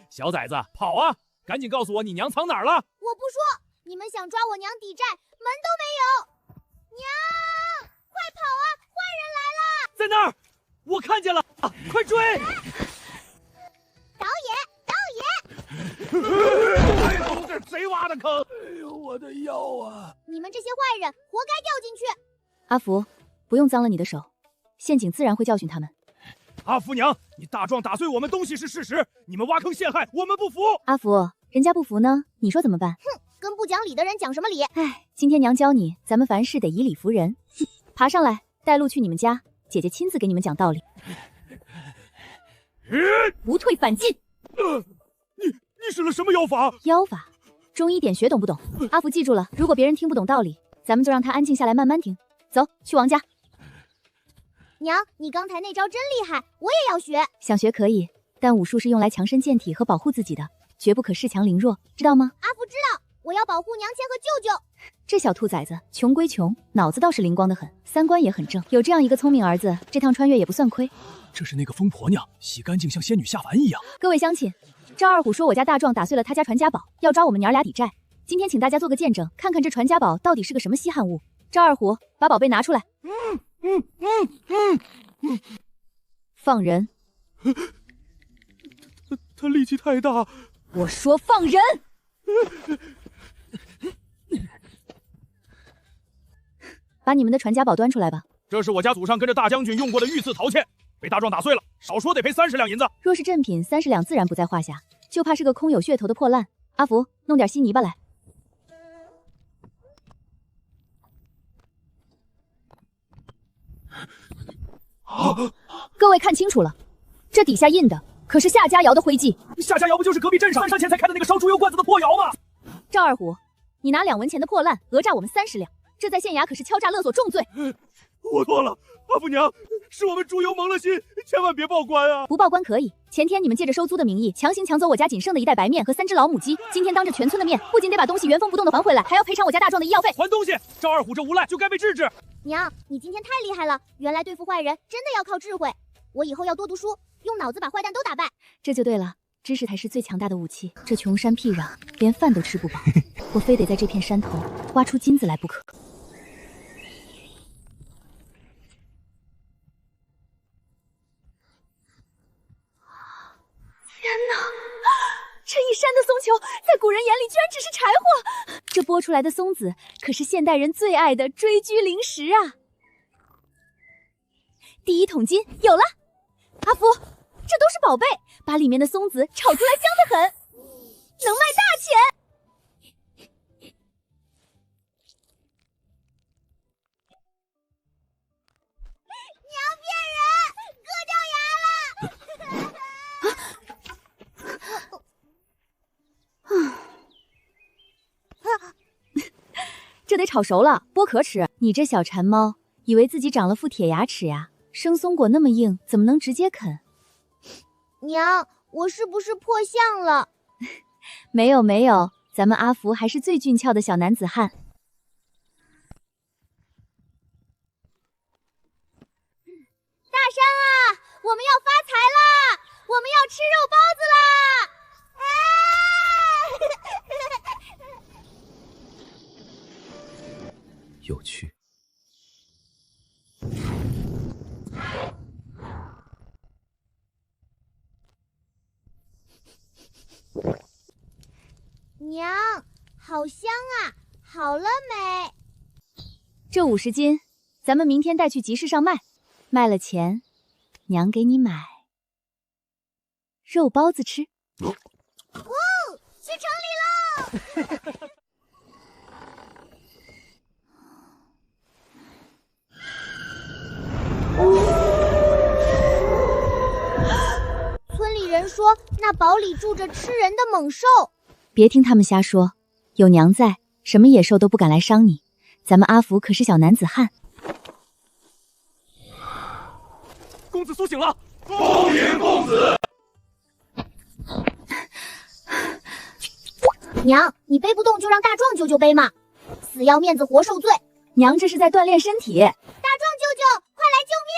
小崽子，跑啊！赶紧告诉我你娘藏哪儿了！我不说，你们想抓我娘抵债，门都没有！娘，快跑啊！坏人来了！在那儿，我看见了，快追！导演，哎呦，这谁挖的坑？哎呦，我的腰啊！你们这些坏人活该掉进去！阿福，不用脏了你的手，陷阱自然会教训他们。阿福娘，你大壮打碎我们东西是事实，你们挖坑陷害，我们不服。阿福，人家不服呢，你说怎么办？哼，跟不讲理的人讲什么理？哎，今天娘教你，咱们凡事得以理服人。爬上来，带路去你们家，姐姐亲自给你们讲道理。不退反进。你使了什么妖法？妖法，中医点学懂不懂？阿福记住了，如果别人听不懂道理，咱们就让他安静下来慢慢听。走，去王家。娘，你刚才那招真厉害，我也要学。想学可以，但武术是用来强身健体和保护自己的，绝不可恃强凌弱，知道吗？阿福知道，我要保护娘亲和舅舅。这小兔崽子，穷归穷，脑子倒是灵光得很，三观也很正。有这样一个聪明儿子，这趟穿越也不算亏。这是那个疯婆娘，洗干净像仙女下凡一样。各位乡亲，赵二虎说我家大壮打碎了他家传家宝，要抓我们娘俩抵债。今天请大家做个见证，看看这传家宝到底是个什么稀罕物。赵二虎，把宝贝拿出来。放人！他力气太大，我说放人！把你们的传家宝端出来吧。这是我家祖上跟着大将军用过的御赐陶器，被大壮打碎了，少说得赔30两银子。若是正品，30两自然不在话下，就怕是个空有噱头的破烂。阿福，弄点稀泥巴来。各位看清楚了，这底下印的可是夏家窑的徽记。夏家窑不就是隔壁镇上3山前才开的那个烧猪油罐子的破窑吗？赵二虎，你拿2文钱的破烂讹诈我们30两，这在县衙可是敲诈勒索重罪。我错了，阿福娘，是我们猪油蒙了心，千万别报官啊！不报官可以，前天你们借着收租的名义强行抢走我家仅剩的1袋白面和3只老母鸡，今天当着全村的面，不仅得把东西原封不动的还回来，还要赔偿我家大壮的医药费。还东西！赵二虎这无赖就该被治治。娘，你今天太厉害了，原来对付坏人真的要靠智慧。我以后要多读书，用脑子把坏蛋都打败。这就对了，知识才是最强大的武器。这穷山僻壤，连饭都吃不饱，我非得在这片山头挖出金子来不可。天哪！这一山的松球，在古人眼里居然只是柴火。这剥出来的松子，可是现代人最爱的追居零食啊！第1桶金有了，阿福，这都是宝贝，把里面的松子炒出来香得很，能卖大钱。娘骗人，割掉牙了！这得炒熟了，剥壳吃。你这小馋猫，以为自己长了副铁牙齿呀？生松果那么硬，怎么能直接啃？娘，我是不是破相了？没有没有，咱们阿福还是最俊俏的小男子汉。大山啊，我们要发财啦！我们要吃肉包子啦！有趣。娘，好香啊！好了没？这50斤，咱们明天带去集市上卖，卖了钱，娘给你买肉包子吃。哦，去城里喽！村里人说，那堡里住着吃人的猛兽。别听他们瞎说，有娘在，什么野兽都不敢来伤你。咱们阿福可是小男子汉。公子苏醒了，恭迎公子。娘，你背不动就让大壮舅舅背嘛，死要面子活受罪。娘这是在锻炼身体。大壮舅舅，快来救命！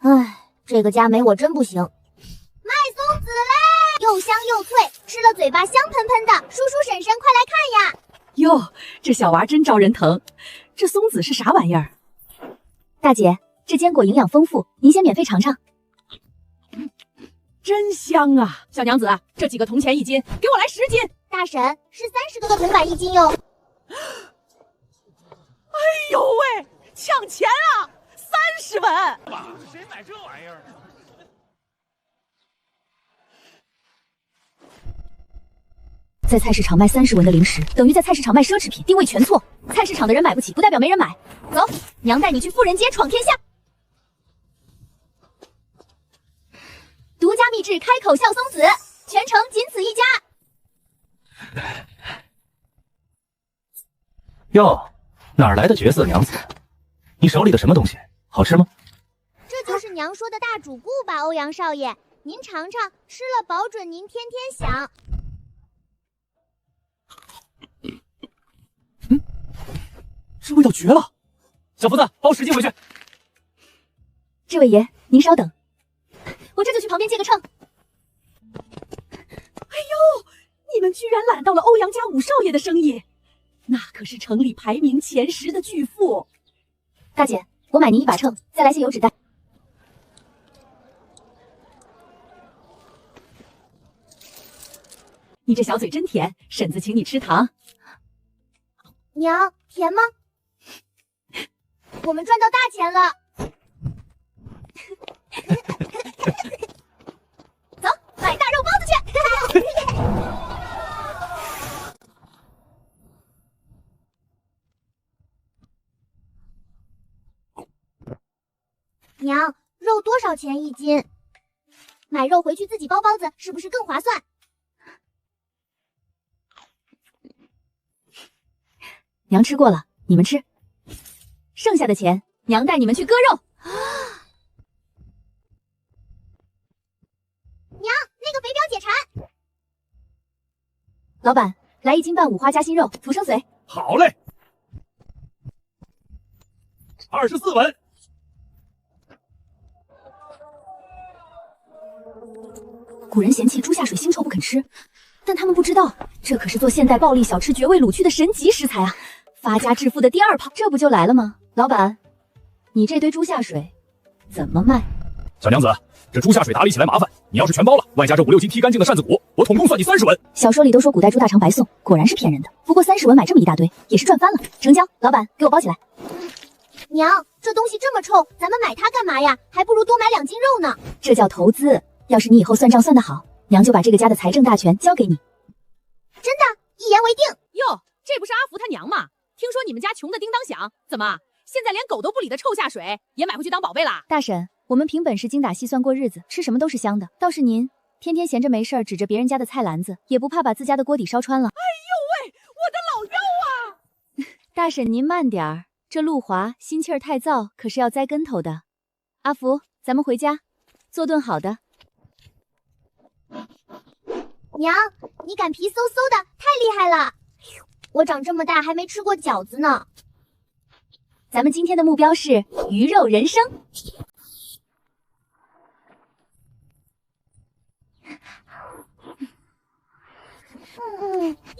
唉，这个家没我真不行。卖松子嘞，又香又脆，吃了嘴巴香喷喷的。叔叔婶婶，快来看呀！哟，这小娃真招人疼。这松子是啥玩意儿？大姐，这坚果营养丰富，您先免费尝尝。真香啊！小娘子，这几个铜钱1斤，给我来10斤。大婶，是30多个铜板1斤哟。哎呦喂，抢钱啊！30文！爸，谁买这玩意儿？在菜市场卖30文的零食，等于在菜市场卖奢侈品，定位全错。菜市场的人买不起，不代表没人买。走，娘带你去富人街闯天下。独家秘制开口笑松子，全城仅此一家。哟，哪儿来的绝色娘子？你手里的什么东西？好吃吗？这就是娘说的大主顾吧，欧阳少爷，您尝尝，吃了保准您天天想。这味道绝了！小福子，包10斤回去。这位爷，您稍等，我这就去旁边借个秤。哎呦，你们居然揽到了欧阳家5少爷的生意，那可是城里排名前10的巨富。大姐，我买您一把秤，再来些油纸袋。你这小嘴真甜，婶子请你吃糖。娘，甜吗？我们赚到大钱了！走，买大肉包子去！娘，肉多少钱1斤？买肉回去自己包包子，是不是更划算？娘吃过了，你们吃。剩下的钱，娘带你们去割肉。娘，那个肥膘解馋。老板，来1斤半五花夹心肉，土生髓。好嘞，24文。古人嫌弃猪下水腥臭不肯吃，但他们不知道，这可是做现代暴力小吃绝味卤去的神级食材啊！发家致富的第2炮，这不就来了吗？老板，你这堆猪下水怎么卖？小娘子，这猪下水打理起来麻烦，你要是全包了，外加这5、6斤剔干净的扇子骨，我统共算你30文。小说里都说古代猪大肠白送，果然是骗人的。不过30文买这么一大堆，也是赚翻了。成交，老板，给我包起来。娘，这东西这么臭，咱们买它干嘛呀？还不如多买2斤肉呢。这叫投资。要是你以后算账算得好，娘就把这个家的财政大权交给你。真的，一言为定。哟，这不是阿福他娘吗？听说你们家穷的叮当响，怎么现在连狗都不理的臭下水也买回去当宝贝啦？大婶，我们凭本事精打细算过日子，吃什么都是香的。倒是您，天天闲着没事儿，指着别人家的菜篮子，也不怕把自家的锅底烧穿了。哎呦喂，我的老肉啊！大婶您慢点儿，这路滑，心气儿太燥，可是要栽跟头的。阿福，咱们回家，做顿好的。娘，你敢皮嗖嗖的，太厉害了！我长这么大还没吃过饺子呢。咱们今天的目标是鱼肉人生。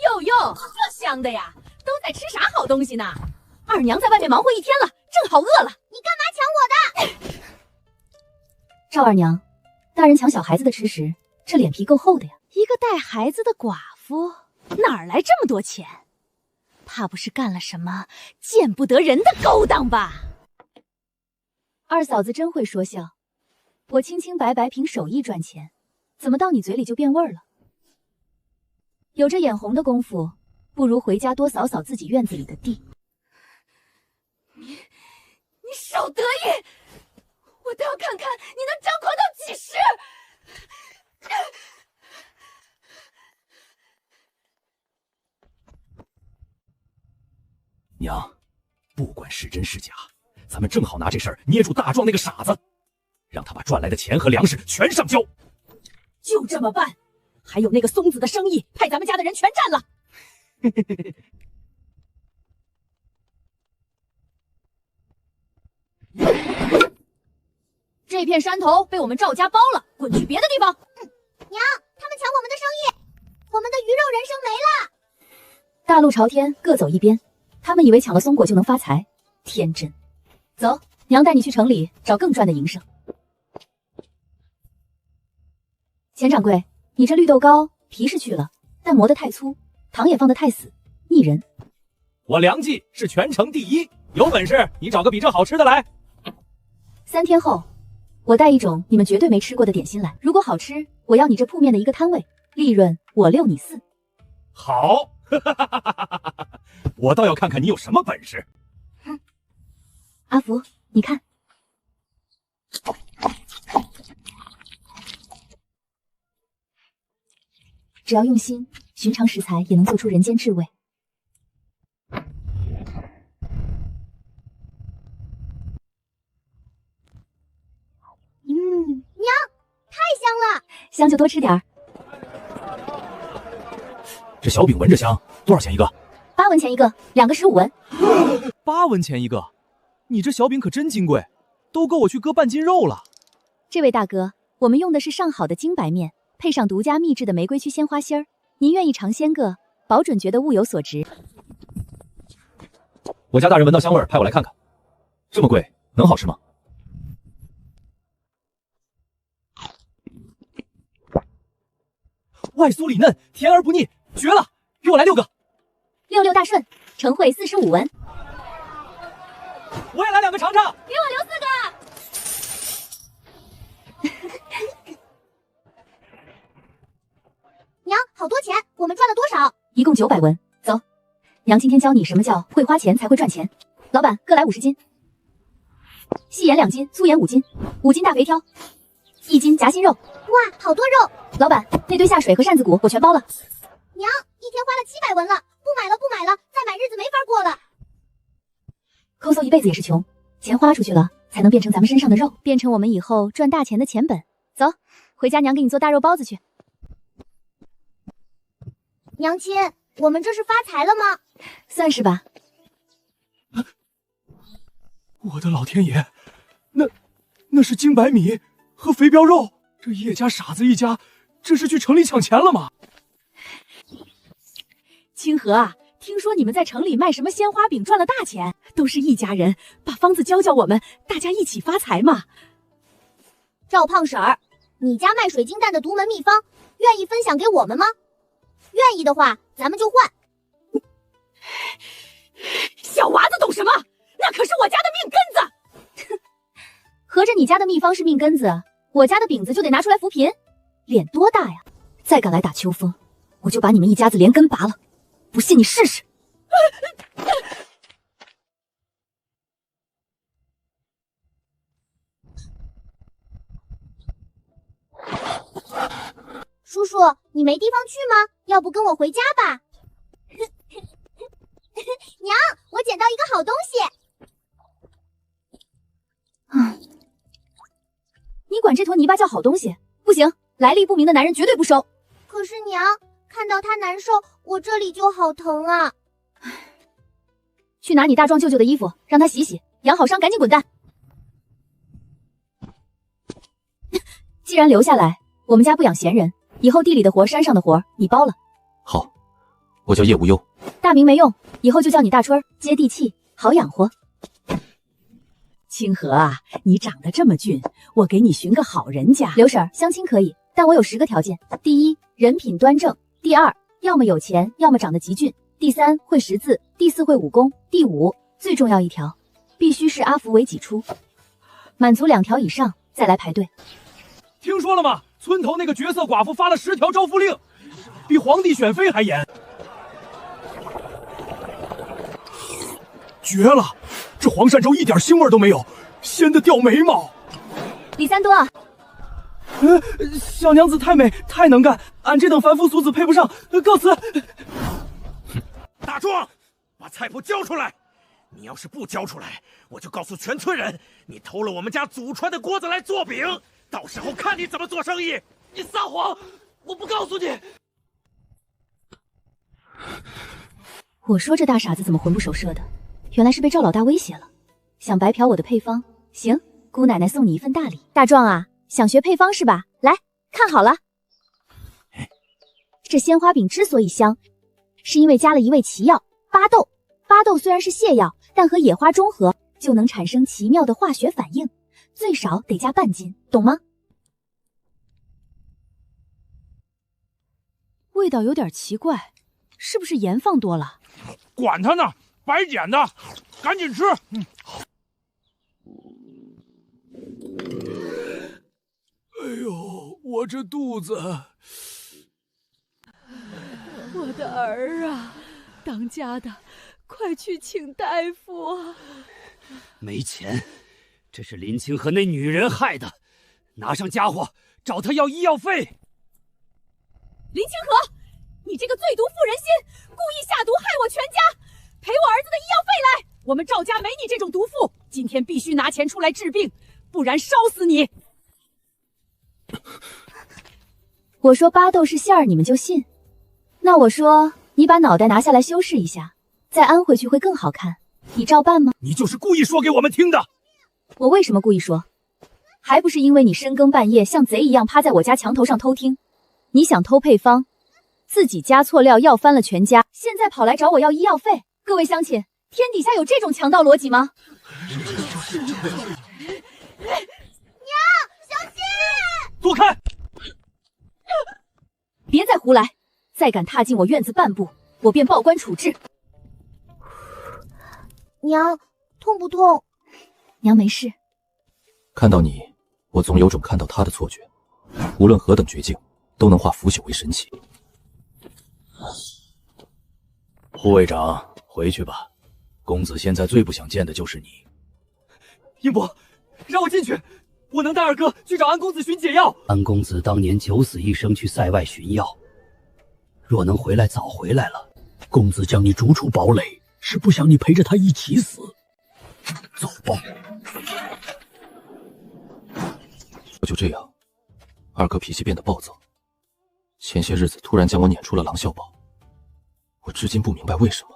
哟哟，这香的呀，都在吃啥好东西呢？二娘在外面忙活一天了，正好饿了。你干嘛抢我的？赵二娘，大人抢小孩子的吃食，这脸皮够厚的呀。一个带孩子的寡妇，哪儿来这么多钱？怕不是干了什么见不得人的勾当吧？二嫂子真会说笑，我清清白白凭手艺赚钱，怎么到你嘴里就变味儿了？有这眼红的功夫，不如回家多扫扫自己院子里的地。你少得意！我倒要看看你能张狂到几时！娘，不管是真是假，咱们正好拿这事儿捏住大壮那个傻子，让他把赚来的钱和粮食全上交。就这么办。还有那个松子的生意，派咱们家的人全占了。这这片山头被我们赵家包了，滚去别的地方。娘，他们抢我们的生意，我们的鱼肉人生没了。大路朝天，各走一边。他们以为抢了松果就能发财，天真。走，娘带你去城里找更赚的营生。钱掌柜，你这绿豆糕皮是去了，但磨得太粗，糖也放得太死，腻人。我梁记是全城第一，有本事你找个比这好吃的来。3天后，我带一种你们绝对没吃过的点心来，如果好吃，我要你这铺面的一个摊位，利润我6你4。好，我倒要看看你有什么本事。阿福，你看，只要用心，寻常食材也能做出人间至味。娘，太香了。香就多吃点儿。这小饼闻着香，多少钱一个？8文钱一个，2个15文。8文钱一个，你这小饼可真金贵，都够我去割半斤肉了。这位大哥，我们用的是上好的精白面，配上独家秘制的玫瑰区鲜花心儿，您愿意尝鲜个，保准觉得物有所值。我家大人闻到香味儿，派我来看看。这么贵，能好吃吗？外酥里嫩，甜而不腻，绝了！给我来6个。66大顺，盛会45文。我也来2个尝尝。给我留4个。娘，好多钱，我们赚了多少？一共900文。走，娘今天教你什么叫会花钱才会赚钱。老板，各来50斤。细盐2斤，粗盐5斤，5斤大肥挑，1斤夹心肉。哇，好多肉！老板，那堆下水和扇子骨我全包了。娘，一天花了700文了，不买了，不买了，再买日子没法过了。抠搜一辈子也是穷，钱花出去了，才能变成咱们身上的肉，变成我们以后赚大钱的钱本。走，回家娘给你做大肉包子去。娘亲，我们这是发财了吗？算是吧。我的老天爷，那是精白米和肥膘肉，这叶家傻子一家，这是去城里抢钱了吗？清河啊，听说你们在城里卖什么鲜花饼赚了大钱，都是一家人，把方子教教我们，大家一起发财嘛。赵胖婶儿，你家卖水晶蛋的独门秘方，愿意分享给我们吗？愿意的话，咱们就换。小娃子懂什么？那可是我家的命根子。合着你家的秘方是命根子，我家的饼子就得拿出来扶贫，脸多大呀！再敢来打秋风，我就把你们一家子连根拔了。不信你试试。叔叔，你没地方去吗？要不跟我回家吧？娘，我捡到一个好东西。你管这坨泥巴叫好东西？不行，来历不明的男人绝对不收。可是娘，看到他难受，我这里就好疼啊。去拿你大壮舅舅的衣服，让他洗洗，养好伤赶紧滚蛋。既然留下来，我们家不养闲人，以后地里的活、山上的活你包了。好，我叫叶无忧。大名没用，以后就叫你大春儿，接地气，好养活。清河啊，你长得这么俊，我给你寻个好人家。刘婶儿，相亲可以，但我有10个条件：第一，人品端正；第二，要么有钱，要么长得极俊；第三，会识字；第四，会武功；第五，最重要一条，必须是阿福为己出。满足2条以上，再来排队。听说了吗？村头那个绝色寡妇发了10条招夫令，比皇帝选妃还严。绝了！这黄鳝粥一点腥味都没有，鲜得掉眉毛。李三多，小娘子太美，太能干，俺这等凡夫俗子配不上，告辞。大壮，把菜谱交出来！你要是不交出来，我就告诉全村人，你偷了我们家祖传的锅子来做饼，到时候看你怎么做生意！你撒谎！我不告诉你。我说这大傻子怎么魂不守舍的，原来是被赵老大威胁了，想白嫖我的配方。行，姑奶奶送你一份大礼。大壮啊，想学配方是吧？来看好了，这鲜花饼之所以香，是因为加了一味奇药巴豆。巴豆虽然是泻药，但和野花中和就能产生奇妙的化学反应，最少得加半斤，懂吗？味道有点奇怪，是不是盐放多了？管他呢，白捡的，赶紧吃。哎呦，我这肚子！我的儿啊，当家的，快去请大夫啊！没钱，这是林清和那女人害的，拿上家伙找她要医药费。林清河，你这个最毒妇人心，故意下毒害我全家，赔我儿子的医药费来！我们赵家没你这种毒妇，今天必须拿钱出来治病，不然烧死你！我说巴豆是馅儿，你们就信？那我说你把脑袋拿下来修饰一下，再安回去会更好看，你照办吗？你就是故意说给我们听的。我为什么故意说？还不是因为你深更半夜像贼一样趴在我家墙头上偷听，你想偷配方，自己加错料要翻了全家，现在跑来找我要医药费。各位乡亲，天底下有这种强盗逻辑吗？躲开！别再胡来！再敢踏进我院子半步，我便报官处置。娘，痛不痛？娘没事。看到你，我总有种看到他的错觉。无论何等绝境，都能化腐朽为神奇。护卫长，回去吧。公子现在最不想见的就是你。英伯，让我进去，我能带二哥去找安公子寻解药。安公子当年九死一生去塞外寻药，若能回来，早回来了。公子将你逐出堡垒，是不想你陪着他一起死。走吧。就这样，二哥脾气变得暴躁，前些日子突然将我撵出了狼啸堡，我至今不明白为什么。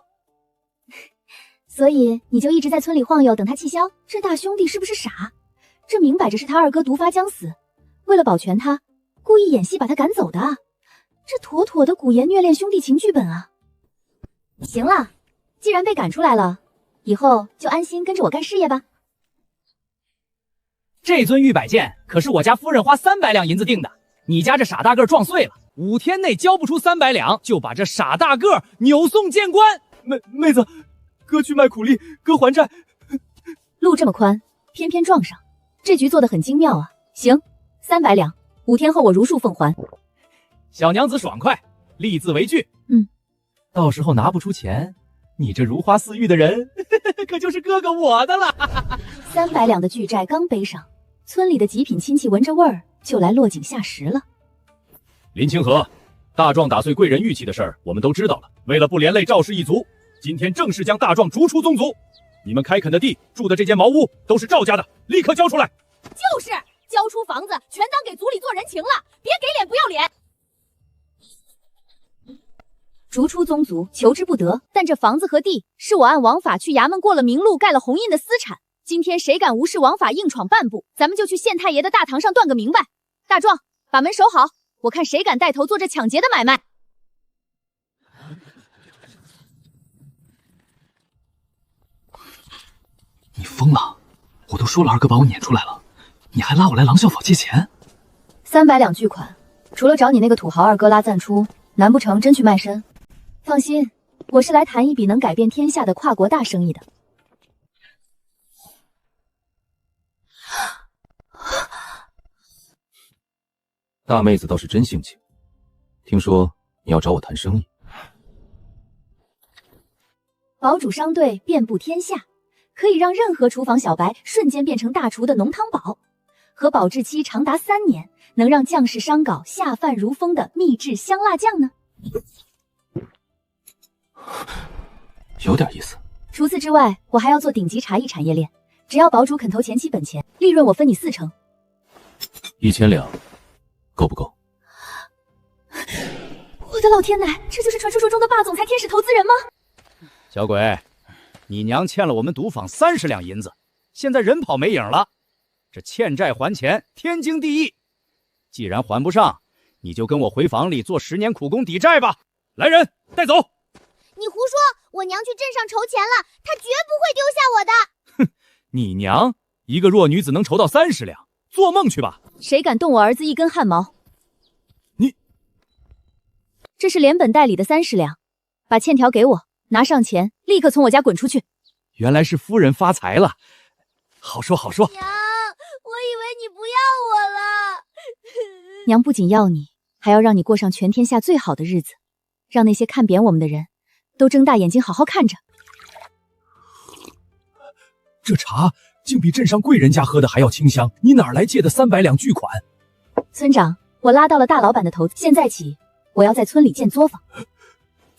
所以你就一直在村里晃悠，等他气消？这大兄弟是不是傻？这明摆着是他二哥毒发将死，为了保全他，故意演戏把他赶走的啊！这妥妥的古言虐恋兄弟情剧本啊！行了，既然被赶出来了，以后就安心跟着我干事业吧。这尊玉摆件可是我家夫人花300两银子订的，你家这傻大个撞碎了，5天内交不出300两，就把这傻大个扭送见官。妹子，哥去卖苦力，哥还债。路这么宽，偏偏撞上，这局做得很精妙啊！行，300两，5天后我如数奉还。小娘子爽快，立字为据。到时候拿不出钱，你这如花似玉的人，可就是哥哥我的了。300两的巨债刚背上，村里的极品亲戚闻着味儿就来落井下石了。林清河，大壮打碎贵人玉器的事儿我们都知道了，为了不连累赵氏一族，今天正式将大壮逐出宗族。你们开垦的地、住的这间茅屋都是赵家的，立刻交出来。就是交出房子，全当给族里做人情了，别给脸不要脸。逐出宗族，求之不得。但这房子和地是我按王法去衙门过了明路、盖了红印的私产。今天谁敢无视王法硬闯半步，咱们就去县太爷的大堂上断个明白。大壮，把门守好，我看谁敢带头做这抢劫的买卖。你疯了！我都说了二哥把我撵出来了，你还拉我来狼啸坊借钱？300两巨款，除了找你那个土豪二哥拉赞出，难不成真去卖身？放心，我是来谈一笔能改变天下的跨国大生意的。大妹子倒是真性情，听说你要找我谈生意。堡主商队遍布天下，可以让任何厨房小白瞬间变成大厨的浓汤宝，和保质期长达3年，能让将士商稿下饭如风的秘制香辣酱呢？有点意思。除此之外，我还要做顶级茶艺产业链，只要堡主肯投前期本钱，利润我分你40%。1000两，够不够？我的老天奶，这就是传说中的霸总裁天使投资人吗？小鬼，你娘欠了我们赌坊30两银子，现在人跑没影了，这欠债还钱，天经地义。既然还不上，你就跟我回房里做10年苦工抵债吧。来人，带走！你胡说！我娘去镇上筹钱了，她绝不会丢下我的。哼，你娘一个弱女子能筹到30两，做梦去吧！谁敢动我儿子一根汗毛？你，这是连本带利的30两，把欠条给我，拿上钱，立刻从我家滚出去。原来是夫人发财了，好说好说。娘，我以为你不要我了。娘不仅要你，还要让你过上全天下最好的日子，让那些看扁我们的人都睁大眼睛好好看着。这茶竟比镇上贵人家喝的还要清香，你哪儿来借的300两巨款？村长，我拉到了大老板的头，现在起我要在村里建作坊，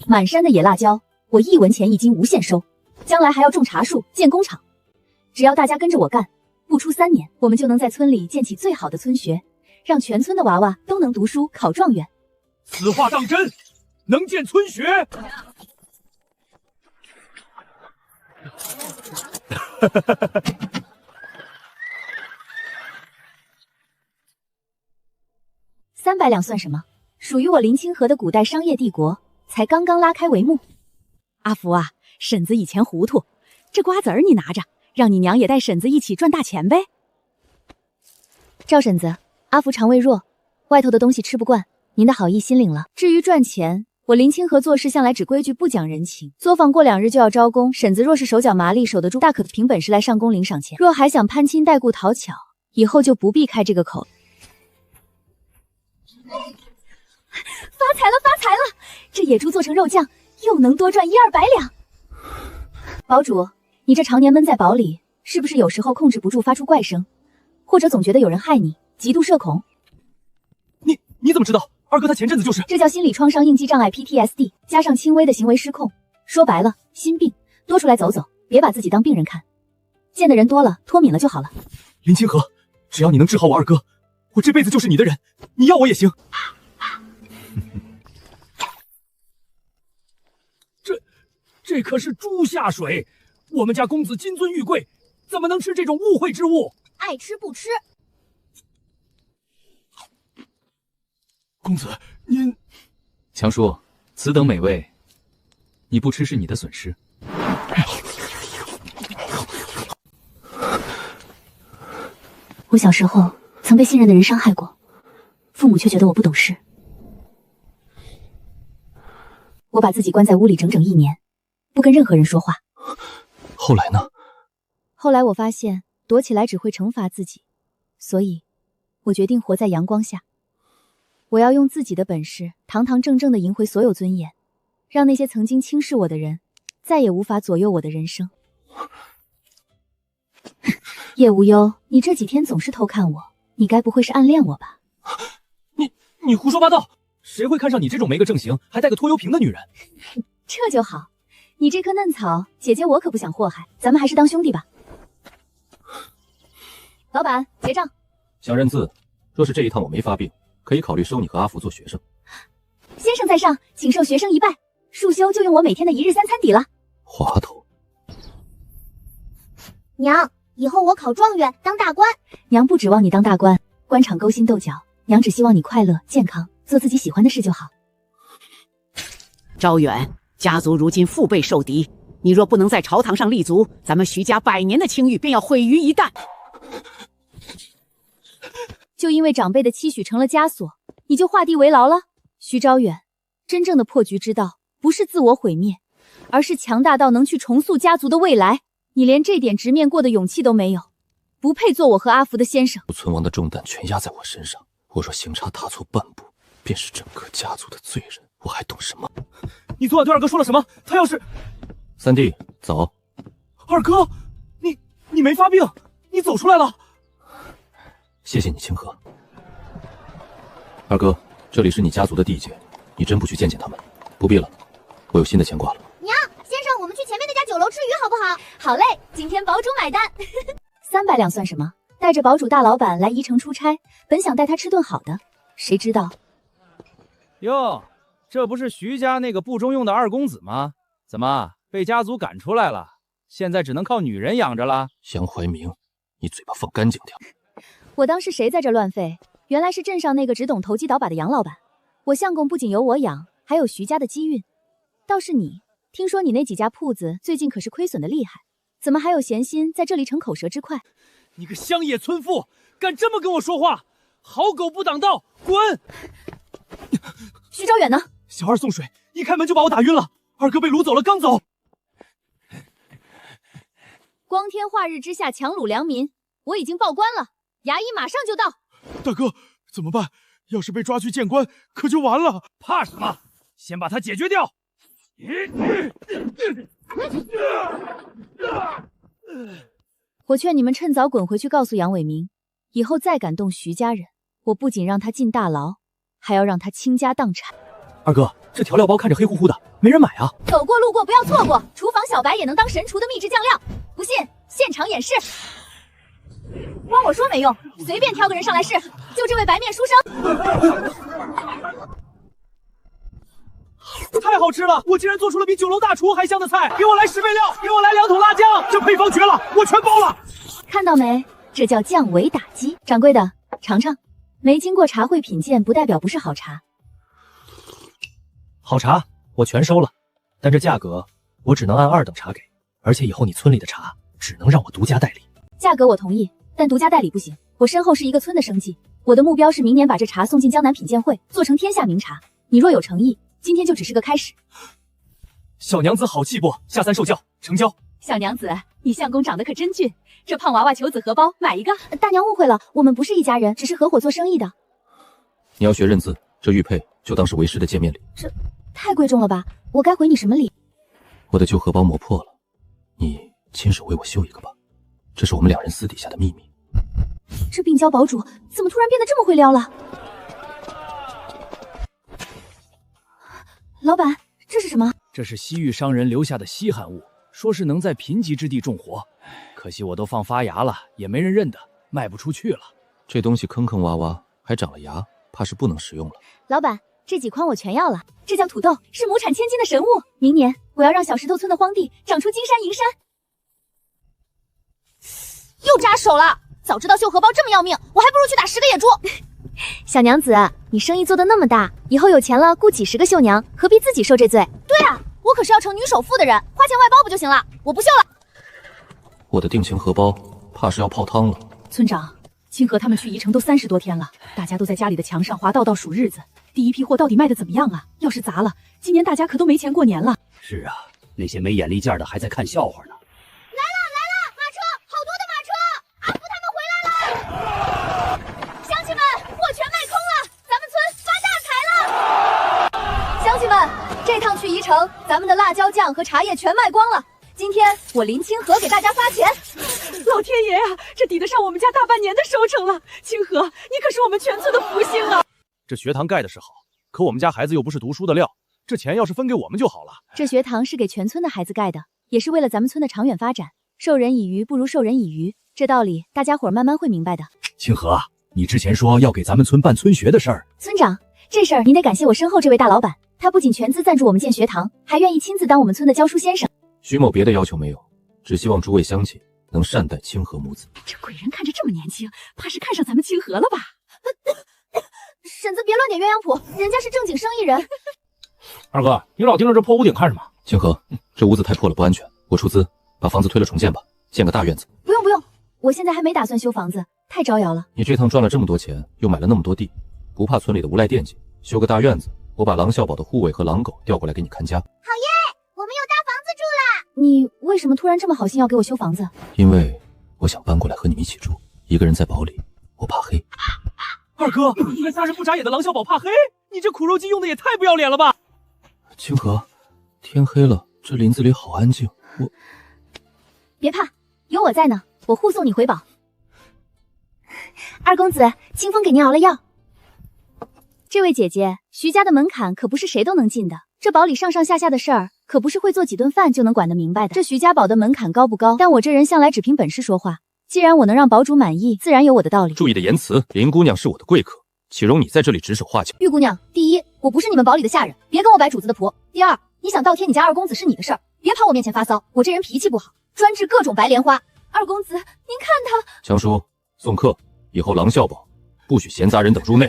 满山的野辣椒，我1文钱1斤无限收，将来还要种茶树、建工厂。只要大家跟着我干，不出3年，我们就能在村里建起最好的村学，让全村的娃娃都能读书考状元。此话当真？能建村学？300两算什么？属于我林清河的古代商业帝国才刚刚拉开帷幕。阿福啊，婶子以前糊涂，这瓜子儿你拿着，让你娘也带婶子一起赚大钱呗。赵婶子，阿福肠胃弱，外头的东西吃不惯，您的好意心领了。至于赚钱，我林清河做事向来只规矩不讲人情。作坊过2日就要招工，婶子若是手脚麻利，守得住，大可凭本事来上工领赏钱。若还想攀亲带故讨巧，以后就不必开这个口。发财了，发财了！这野猪做成肉酱，又能多赚100-200两。堡主，你这常年闷在堡里，是不是有时候控制不住发出怪声，或者总觉得有人害你，极度社恐？你怎么知道？二哥他前阵子就是……这叫心理创伤应激障碍 PTSD， 加上轻微的行为失控，说白了，心病。多出来走走，别把自己当病人看。见的人多了，脱敏了就好了。林清河，只要你能治好我二哥，我这辈子就是你的人，你要我也行。这可是猪下水，我们家公子金尊玉贵，怎么能吃这种污秽之物？爱吃不吃。公子，您……强叔，此等美味，你不吃是你的损失。我小时候曾被信任的人伤害过，父母却觉得我不懂事。我把自己关在屋里整整1年，不跟任何人说话。后来呢？后来我发现躲起来只会惩罚自己，所以我决定活在阳光下。我要用自己的本事，堂堂正正地赢回所有尊严，让那些曾经轻视我的人，再也无法左右我的人生。叶无忧，你这几天总是偷看我，你该不会是暗恋我吧？你胡说八道！谁会看上你这种没个正形，还带个拖油瓶的女人？这就好，你这颗嫩草，姐姐我可不想祸害，咱们还是当兄弟吧。老板，结账。想认字，若是这一趟我没发病，可以考虑收你和阿福做学生。先生在上，请受学生一拜。束修就用我每天的1日3餐抵了。滑头。娘，以后我考状元，当大官。娘不指望你当大官，官场勾心斗角，娘只希望你快乐健康，做自己喜欢的事就好。昭远，家族如今腹背受敌，你若不能在朝堂上立足，咱们徐家100年的清誉便要毁于一旦。就因为长辈的期许成了枷锁，你就画地为牢了？徐昭远，真正的破局之道，不是自我毁灭，而是强大到能去重塑家族的未来。你连这点直面过的勇气都没有，不配做我和阿福的先生。村王的重担全压在我身上，我若行差踏错半步，便是整个家族的罪人。我还懂什么？你昨晚对二哥说了什么？他要是……三弟，走。二哥，你没发病，你走出来了。谢谢你，清河。二哥，这里是你家族的地界，你真不去见见他们？不必了，我有新的牵挂了。娘，先生，我们去前面那家酒楼吃鱼好不好？好嘞，今天堡主买单。300两算什么？带着堡主大老板来宜城出差，本想带他吃顿好的，谁知道……哟，这不是徐家那个不中用的二公子吗？怎么被家族赶出来了？现在只能靠女人养着了？杨怀明，你嘴巴放干净点。我当是谁在这乱废？原来是镇上那个只懂投机倒把的杨老板。我相公不仅有我养，还有徐家的机运。倒是你，听说你那几家铺子最近可是亏损的厉害，怎么还有闲心在这里逞口舌之快？你个乡野村妇，敢这么跟我说话？好狗不挡道，滚！徐昭远呢？小二送水，一开门就把我打晕了。二哥被掳走了，刚走。光天化日之下强掳良民，我已经报官了，衙役马上就到。大哥，怎么办？要是被抓去见官，可就完了。怕什么？先把他解决掉。我劝你们趁早滚回去告诉杨伟明，以后再敢动徐家人，我不仅让他进大牢，还要让他倾家荡产。二哥，这调料包看着黑乎乎的，没人买啊。走过路过不要错过，厨房小白也能当神厨的秘制酱料。不信，现场演示。光我说没用，随便挑个人上来试。就这位白面书生，太好吃了！我竟然做出了比酒楼大厨还香的菜！给我来10倍料，给我来2桶辣酱，这配方绝了，我全包了。看到没？这叫降维打击。掌柜的，尝尝。没经过茶会品鉴，不代表不是好茶。好茶我全收了，但这价格我只能按2等茶给，而且以后你村里的茶只能让我独家代理。价格我同意，但独家代理不行。我身后是一个村的生计，我的目标是明年把这茶送进江南品鉴会，做成天下名茶。你若有诚意，今天就只是个开始。小娘子好气魄，下3受教，成交。小娘子，你相公长得可真俊，这胖娃娃求子荷包，买一个。大娘误会了，我们不是一家人，只是合伙做生意的。你要学认字，这玉佩就当是为师的见面礼。这太贵重了吧？我该回你什么礼？我的旧荷包磨破了，你亲手为我修一个吧，这是我们2人私底下的秘密。这病娇堡主怎么突然变得这么会撩了？老板，这是什么？这是西域商人留下的稀罕物，说是能在贫瘠之地种活，可惜我都放发芽了，也没人认得，卖不出去了。这东西坑坑洼洼，还长了芽，怕是不能食用了。老板，这几筐我全要了。这叫土豆，是亩产1000斤的神物。明年我要让小石头村的荒地长出金山银山。又扎手了！早知道绣荷包这么要命，我还不如去打10个野猪。小娘子，你生意做得那么大，以后有钱了雇几10个绣娘，何必自己受这罪？对啊，我可是要成女首富的人，花钱外包不就行了？我不绣了。我的定情荷包怕是要泡汤了。村长，清河他们去宜城都30多天了，大家都在家里的墙上划道道数日子。第一批货到底卖的怎么样啊？要是砸了，今年大家可都没钱过年了。是啊，那些没眼力见的还在看笑话呢。来了，马车，好多的马车，阿福他们回来了。乡亲们，货全卖空了，咱们村发大财了。乡亲们，这趟去宜城，咱们的辣椒酱和茶叶全卖光了。今天我林清河给大家发钱。老天爷啊，这抵得上我们家大半年的收成了。清河，你可是我们全村的福星啊！这学堂盖的是好，可我们家孩子又不是读书的料，这钱要是分给我们就好了。这学堂是给全村的孩子盖的，也是为了咱们村的长远发展。授人以鱼不如授人以渔，这道理大家伙慢慢会明白的。清河，你之前说要给咱们村办村学的事儿，村长，这事儿您得感谢我身后这位大老板，他不仅全资赞助我们建学堂，还愿意亲自当我们村的教书先生。徐某别的要求没有，只希望诸位乡亲能善待清河母子。这鬼人看着这么年轻，怕是看上咱们清河了吧？婶子别乱点鸳鸯谱，人家是正经生意人。二哥，你老盯着这破屋顶看什么？清河，这屋子太破了，不安全，我出资把房子推了重建吧，建个大院子。不用，我现在还没打算修房子，太招摇了。你这趟赚了这么多钱，又买了那么多地，不怕村里的无赖惦记，修个大院子，我把狼啸堡的护卫和狼狗调过来给你看家。好耶，我们有大房子住了。你为什么突然这么好心要给我修房子？因为我想搬过来和你们一起住，一个人在堡里，我怕黑。二哥，一个杀人不眨眼的狼小宝怕黑，你这苦肉计用的也太不要脸了吧！清河，天黑了，这林子里好安静，别怕，有我在呢，我护送你回堡。二公子，清风给您熬了药。这位姐姐，徐家的门槛可不是谁都能进的，这堡里上上下下的事儿，可不是会做几顿饭就能管得明白的。这徐家堡的门槛高不高？但我这人向来只凭本事说话。既然我能让堡主满意，自然有我的道理。注意的言辞，林姑娘是我的贵客，岂容你在这里指手画脚。玉姑娘，第一，我不是你们堡里的下人，别跟我摆主子的谱。第二，你想倒贴你家二公子是你的事儿，别跑我面前发骚，我这人脾气不好，专治各种白莲花。二公子，您看他。强叔，送客。以后狼啸堡不许闲杂人等入内。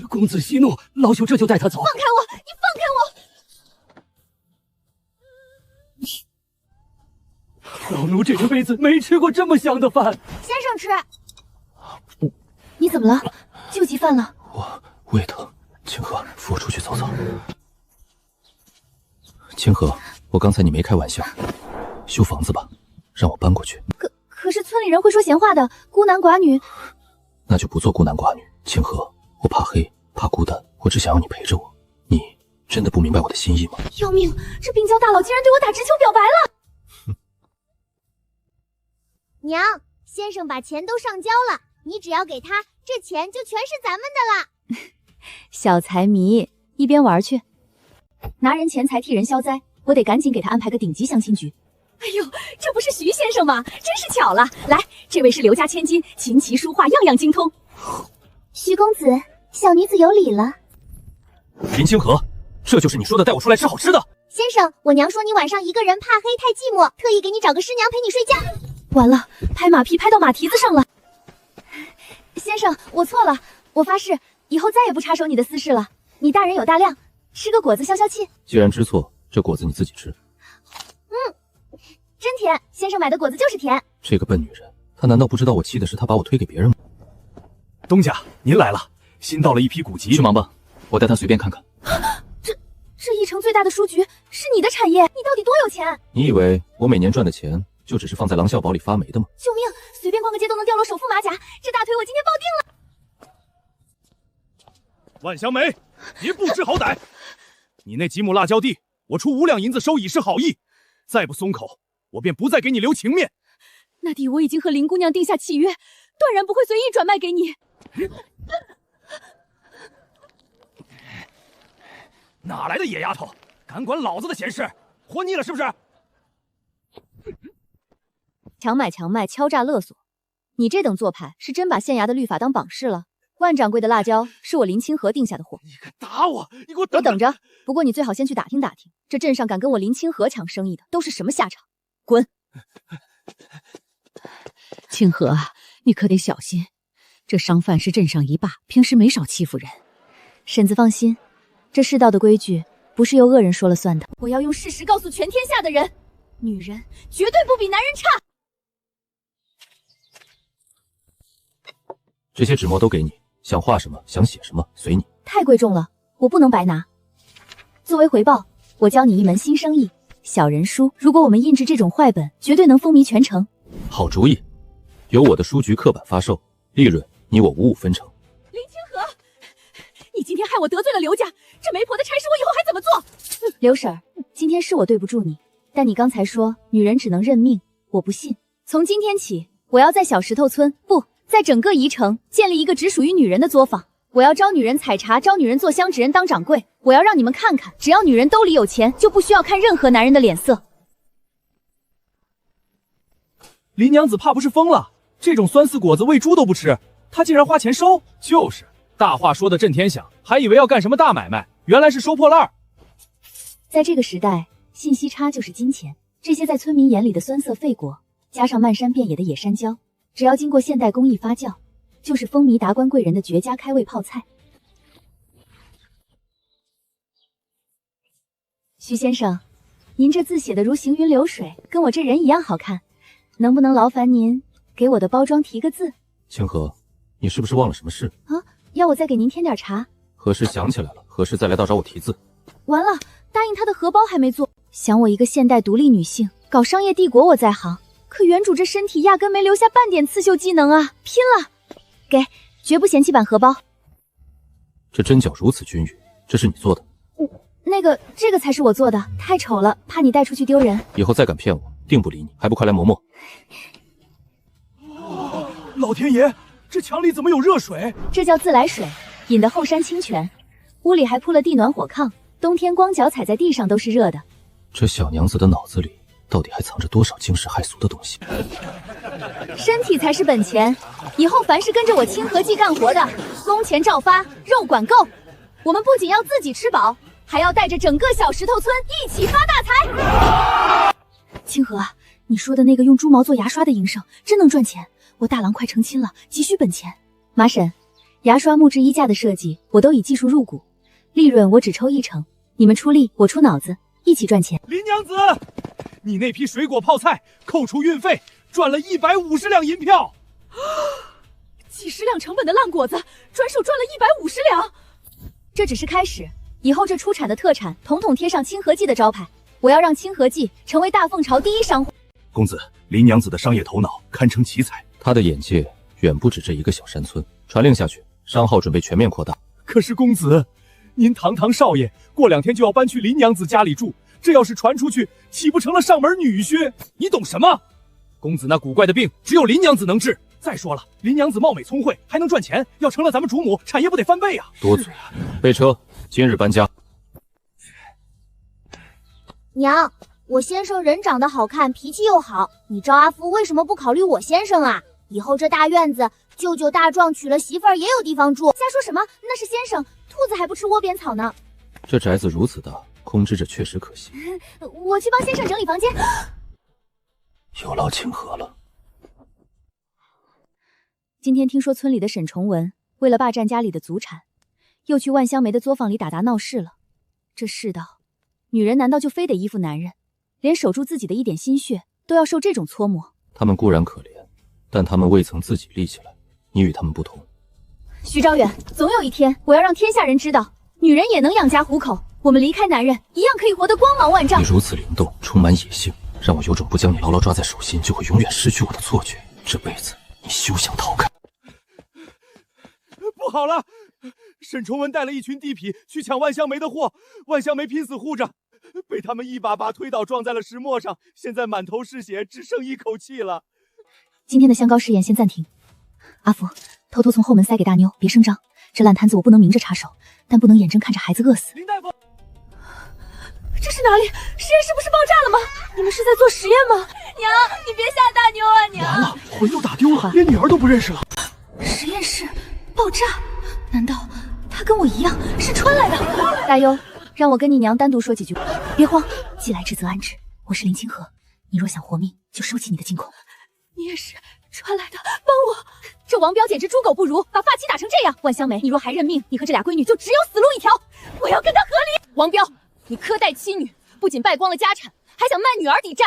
公子息怒，老朽这就带他走。放开我！你放开我！老奴这辈子没吃过这么香的饭。先生吃。你怎么了？救急犯了？我胃疼，清河，扶我出去走走。清河，我刚才你没开玩笑，修房子吧，让我搬过去。可是村里人会说闲话的，孤男寡女。那就不做孤男寡女。清河，我怕黑，怕孤单，我只想要你陪着我。你真的不明白我的心意吗？要命！这病娇大佬竟然对我打直球表白了！娘，先生把钱都上交了，你只要给他，这钱就全是咱们的了。小财迷，一边玩去，拿人钱财替人消灾，我得赶紧给他安排个顶级相亲局。哎呦，这不是徐先生吗？真是巧了。来，这位是刘家千金，琴棋书画样样精通。徐公子，小女子有礼了。林清河，这就是你说的带我出来吃好吃的？先生，我娘说你晚上一个人怕黑太寂寞，特意给你找个师娘陪你睡觉。完了，拍马屁拍到马蹄子上了。先生，我错了，我发誓以后再也不插手你的私事了。你大人有大量，吃个果子消消气。既然知错，这果子你自己吃。真甜，先生买的果子就是甜。这个笨女人，她难道不知道我气的是她把我推给别人吗？东家，您来了，新到了一批古籍。去忙吧，我带她随便看看。这一城最大的书局是你的产业，你到底多有钱？你以为我每年赚的钱就只是放在狼啸堡里发霉的吗？救命！随便逛个街都能掉落首富马甲，这大腿我今天抱定了。万香梅，别不知好歹！你那几亩辣椒地，我出5两银子收，已是好意。再不松口，我便不再给你留情面。那地我已经和林姑娘定下契约，断然不会随意转卖给你。哪来的野丫头，敢管老子的闲事？活腻了是不是？强买强卖，敲诈勒索，你这等做派是真把县衙的律法当榜式了。万掌柜的辣椒是我林清河定下的货。你敢打我？你给我等着！不过你最好先去打听打听，这镇上敢跟我林清河抢生意的都是什么下场？滚！清河啊，你可得小心，这商贩是镇上一霸，平时没少欺负人。婶子放心，这世道的规矩不是由恶人说了算的。我要用事实告诉全天下的人，女人绝对不比男人差。这些纸墨都给你，想画什么，想写什么，随你。太贵重了，我不能白拿。作为回报，我教你一门新生意——小人书。如果我们印制这种坏本，绝对能风靡全城。好主意，由我的书局刻版发售，利润你我55分成。林清河，你今天害我得罪了刘家，这媒婆的差事我以后还怎么做？刘婶儿，今天是我对不住你，但你刚才说女人只能认命，我不信。从今天起，我要在小石头村在整个宜城建立一个只属于女人的作坊，我要招女人采茶，招女人做香，指人当掌柜。我要让你们看看，只要女人兜里有钱，就不需要看任何男人的脸色。林娘子怕不是疯了？这种酸饲果子喂猪都不吃，她竟然花钱收？就是，大话说的震天响，还以为要干什么大买卖，原来是收破烂儿。在这个时代，信息差就是金钱。这些在村民眼里的酸涩废果，加上漫山遍野的野山椒，只要经过现代工艺发酵，就是风靡达官贵人的绝佳开胃泡菜。徐先生，您这字写的如行云流水，跟我这人一样好看，能不能劳烦您给我的包装提个字？清河，你是不是忘了什么事啊？要我再给您添点茶？何时想起来了？何时再来到找我提字？完了，答应他的荷包还没做。想我一个现代独立女性，搞商业帝国我在行，可原主这身体压根没留下半点刺绣技能啊！拼了！给，绝不嫌弃版荷包。这针脚如此均匀，这是你做的？这个才是我做的，太丑了，怕你带出去丢人。以后再敢骗我，定不理你，还不快来磨磨？老天爷，这墙里怎么有热水？这叫自来水，引得后山清泉。屋里还铺了地暖火炕，冬天光脚踩在地上都是热的。这小娘子的脑子里到底还藏着多少惊世骇俗的东西？身体才是本钱，以后凡是跟着我清河记干活的，工钱照发，肉管够。我们不仅要自己吃饱，还要带着整个小石头村一起发大财。清河，你说的那个用猪毛做牙刷的营生真能赚钱，我大郎快成亲了，急需本钱。马婶，牙刷木质衣架的设计我都已技术入股，利润我只抽1成，你们出力，我出脑子，一起赚钱。林娘子，你那批水果泡菜扣除运费，赚了150两银票。几十两成本的烂果子，转手赚了150两。这只是开始，以后这出产的特产统统贴上清河记的招牌，我要让清河记成为大凤巢第一商户。公子，林娘子的商业头脑堪称奇才，他的眼界远不止这一个小山村。传令下去，商号准备全面扩大。可是公子，您堂堂少爷，过2天就要搬去林娘子家里住，这要是传出去，岂不成了上门女婿？你懂什么？公子那古怪的病，只有林娘子能治。再说了，林娘子貌美聪慧，还能赚钱，要成了咱们主母，产业不得翻倍啊！多嘴，备车，今日搬家。娘，我先生人长得好看，脾气又好，你赵阿福为什么不考虑我先生啊？以后这大院子，舅舅大壮娶了媳妇儿也有地方住。瞎说什么？那是先生，兔子还不吃窝边草呢。这宅子如此大，空置着确实可惜。我去帮先生整理房间。有劳清河了。今天听说村里的沈崇文为了霸占家里的祖产，又去万香梅的作坊里打闹事了。这世道，女人难道就非得依附男人，连守住自己的一点心血都要受这种搓磨？他们固然可怜，但他们未曾自己立起来。你与他们不同。徐昭远，总有一天我要让天下人知道，女人也能养家糊口。我们离开男人，一样可以活得光芒万丈。你如此灵动，充满野性，让我有种不将你牢牢抓在手心就会永远失去我的错觉。这辈子你休想逃开。不好了，沈崇文带了一群地痞去抢万香梅的货，万香梅拼死护着，被他们一把把推倒，撞在了石磨上，现在满头是血，只剩一口气了。今天的香膏试验先暂停。阿福，偷偷从后门塞给大妞，别声张。这烂摊子我不能明着插手，但不能眼睁看着孩子饿死。林大夫，这是哪里？实验室不是爆炸了吗？你们是在做实验吗？娘，你别吓大妞啊！娘，完了，魂都打丢了，连女儿都不认识了。实验室爆炸？难道他跟我一样是穿来的？大优，让我跟你娘单独说几句。别慌，既来之则安之。我是林清河，你若想活命，就收起你的惊恐。你也是穿来的，帮我！这王彪简直猪狗不如，把发妻打成这样。万香梅，你若还认命，你和这俩闺女就只有死路一条。我要跟他和离。王彪，你苛待妻女，不仅败光了家产，还想卖女儿抵债。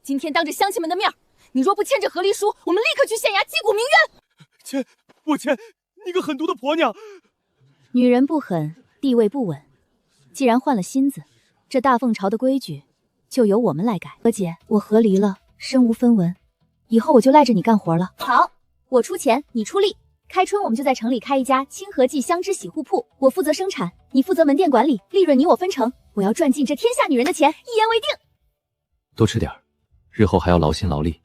今天当着乡亲们的面，你若不签这和离书，我们立刻去县衙击鼓鸣冤。我签，你个狠毒的婆娘！女人不狠，地位不稳。既然换了心思，这大凤巢的规矩就由我们来改。娥姐，我和离了，身无分文，以后我就赖着你干活了。好，我出钱，你出力。开春我们就在城里开一家清河记香脂洗护铺，我负责生产，你负责门店管理，利润你我分成。我要赚尽这天下女人的钱，一言为定。多吃点儿，日后还要劳心劳力。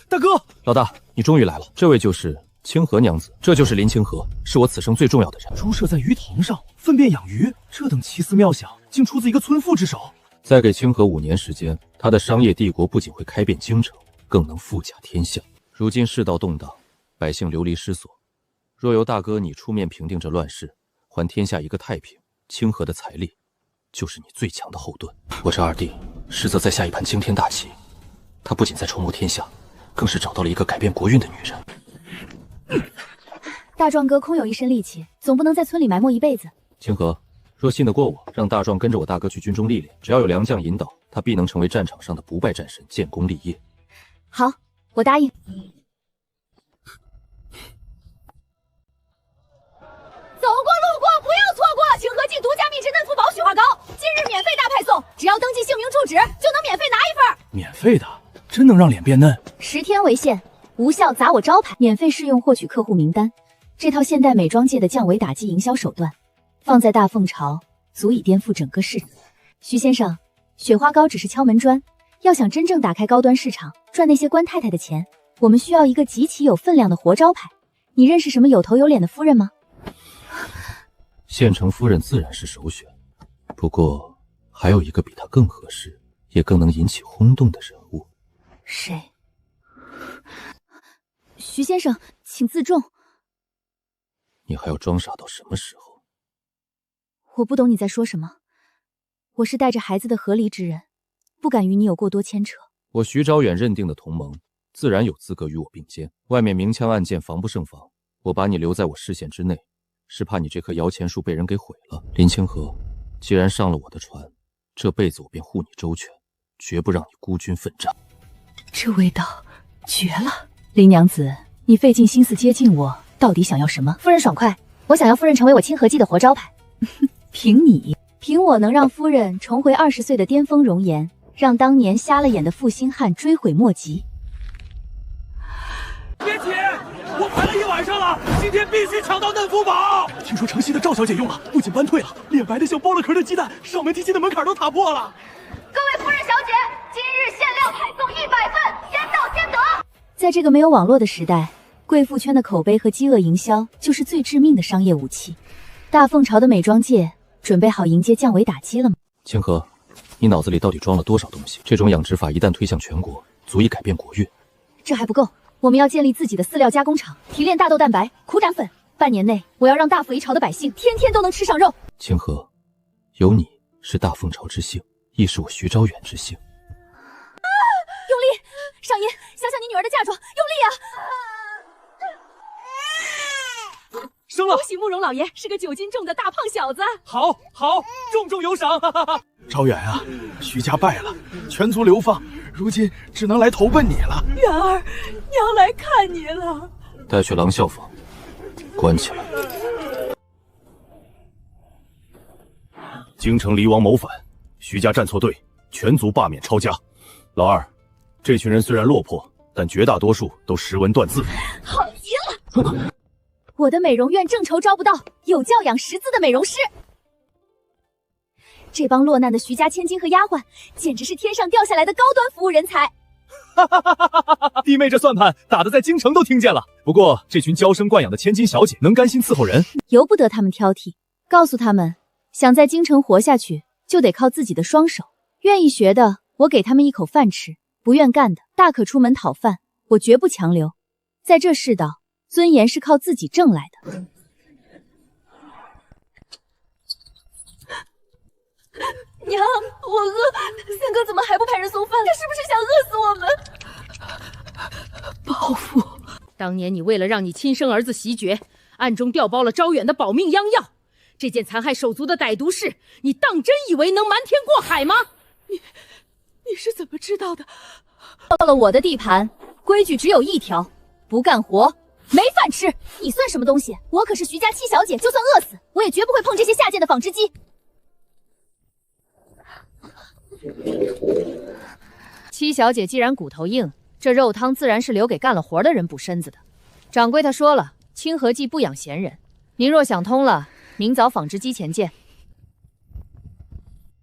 大哥，老大，你终于来了。这位就是清河娘子，这就是林清河，是我此生最重要的人。猪舍在鱼塘上，粪便养鱼，这等奇思妙想，竟出自一个村妇之手。再给清河5年时间，他的商业帝国不仅会开遍京城，更能富甲天下。如今世道动荡，百姓流离失所，若由大哥你出面平定这乱世，还天下一个太平，清河的财力就是你最强的后盾。我这二弟实则在下一盘惊天大棋，他不仅在筹谋天下，更是找到了一个改变国运的女人。大壮哥空有一身力气，总不能在村里埋没一辈子。清河，若信得过我，让大壮跟着我大哥去军中历练，只要有良将引导，他必能成为战场上的不败战神，建功立业。好，我答应。走过路过不要错过，清河记独家秘制嫩肤宝雪花膏，今日免费大派送，只要登记姓名住址，就能免费拿一份。免费的，真能让脸变嫩？10天为限，无效砸我招牌。免费试用获取客户名单，这套现代美妆界的降维打击营销手段，放在大凤巢，足以颠覆整个市场。徐先生，雪花膏只是敲门砖，要想真正打开高端市场，赚那些官太太的钱，我们需要一个极其有分量的活招牌。你认识什么有头有脸的夫人吗？县城夫人自然是首选，不过还有一个比她更合适，也更能引起轰动的人物。谁？徐先生，请自重。你还要装傻到什么时候？我不懂你在说什么。我是带着孩子的和离之人，不敢与你有过多牵扯。我徐昭远认定的同盟，自然有资格与我并肩。外面明枪暗箭，防不胜防，我把你留在我视线之内，是怕你这棵摇钱树被人给毁了。林清河，既然上了我的船，这辈子我便护你周全，绝不让你孤军奋战。这味道绝了！林娘子，你费尽心思接近我，到底想要什么？夫人爽快，我想要夫人成为我清河记的活招牌。凭我能让夫人重回20岁的巅峰容颜，让当年瞎了眼的负心汉追悔莫及。别急，我排了一晚上了，今天必须抢到嫩福宝。听说城西的赵小姐用了，不仅班退了，脸白的像剥了壳的鸡蛋，上门提亲的门槛都打破了。各位夫人小姐，今日限量派送100份，先到先得。在这个没有网络的时代，贵妇圈的口碑和饥饿营销就是最致命的商业武器。大凤朝的美妆界准备好迎接降维打击了吗？清河，你脑子里到底装了多少东西？这种养殖法一旦推向全国，足以改变国运。这还不够，我们要建立自己的饲料加工厂，提炼大豆蛋白、苦胆粉。半年内，我要让大凤一朝的百姓天天都能吃上肉。清河，有你是大凤朝之幸，亦是我徐昭远之幸。用力，上音，想想你女儿的嫁妆，用力啊！生了！恭喜慕容老爷是个9斤重的大胖小子。好，重重有赏！哈哈哈。昭远啊，徐家败了，全族流放，如今只能来投奔你了。远儿，娘来看你了。带去狼啸坊，关起来。京城离王谋反，徐家站错队，全族罢免抄家。老二，这群人虽然落魄，但绝大多数都识文断字。好极了！我的美容院正愁招不到有教养识字的美容师。这帮落难的徐家千金和丫鬟，简直是天上掉下来的高端服务人才。弟妹这算盘打得在京城都听见了。不过这群娇生惯养的千金小姐能甘心伺候人？由不得他们挑剔。告诉他们，想在京城活下去，就得靠自己的双手。愿意学的，我给他们一口饭吃；不愿干的，大可出门讨饭，我绝不强留。在这世道，尊严是靠自己挣来的。娘，我饿，三哥怎么还不派人送饭？他是不是想饿死我们？报复！当年你为了让你亲生儿子袭爵，暗中调包了招远的保命央药，这件残害手足的歹毒事，你当真以为能瞒天过海吗？你是怎么知道的？到了我的地盘，规矩只有一条：不干活没饭吃。你算什么东西？我可是徐家七小姐，就算饿死，我也绝不会碰这些下贱的纺织机。七小姐既然骨头硬，这肉汤自然是留给干了活的人补身子的。掌柜他说了，清河记不养闲人。您若想通了，明早纺织机前见。